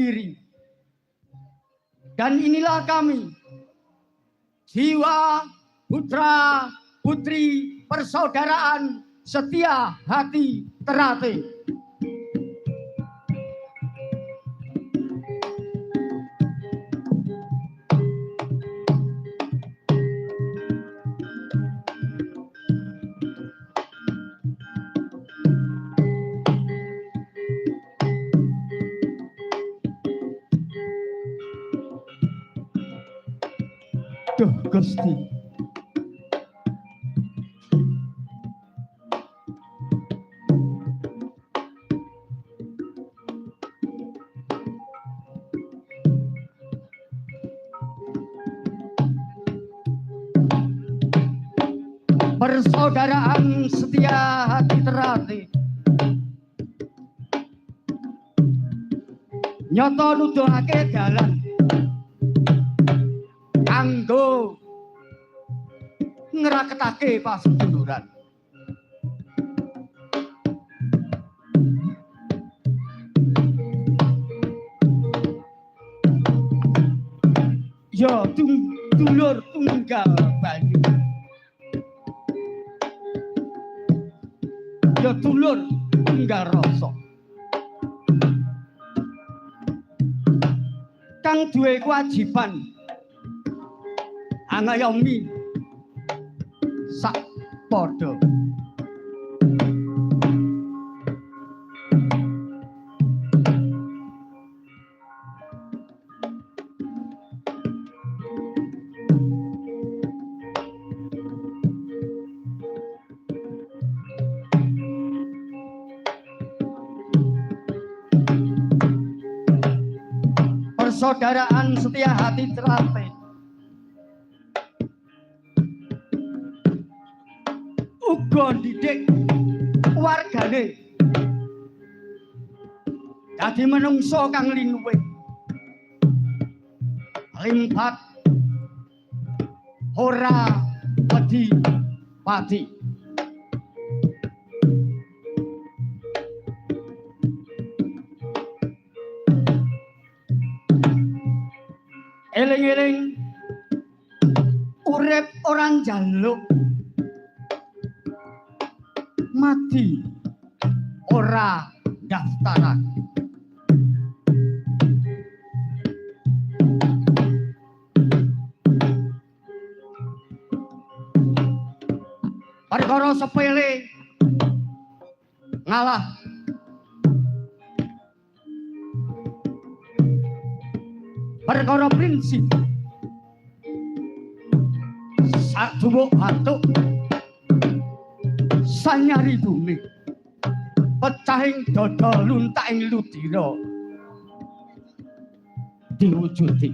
diri. Dan inilah kami, jiwa putra putri persaudaraan setia hati Ternate. Duh Gusti, persaudaraan setia hati Ternate nyoto nuduhake dalan kanggo ngraketake paseduluran. Ya dulur tunggal banyu, ya dulur tunggal rasa, kang duwe kewajiban angayomi sak padha. Persaudaraan setia hati Ternate uga didik wargane dadi menungso kang linuwih, limpat, ora wedi pati. Eling-eling urip ora njaluk, mati ora daftaran. Perkara sepele ngalah, perkara prinsip sadhuwuk batuk sanyari bumi, pecahing dada luntaking ludira diwujudi.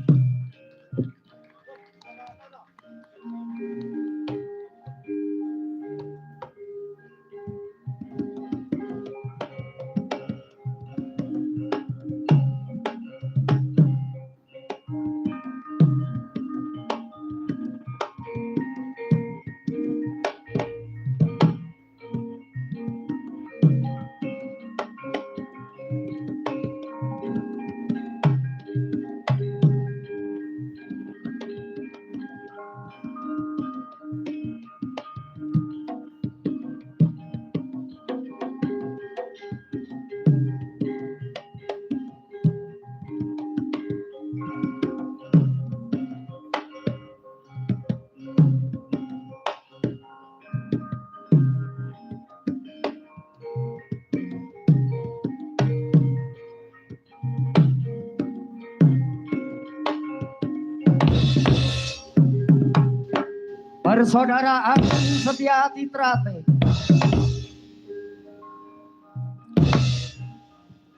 Persaudaraan setia hati Ternate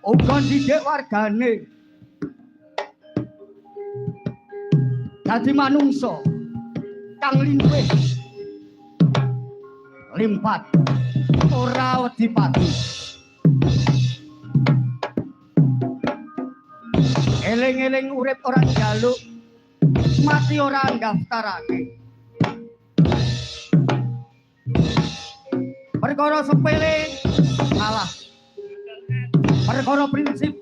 uga didik wargane dadi manungsa kang linuwih, limpat, ora wedi pati. Eling-eling urip ora njaluk, mati ora ndaftarake. Perkara sepele kalah, perkara prinsip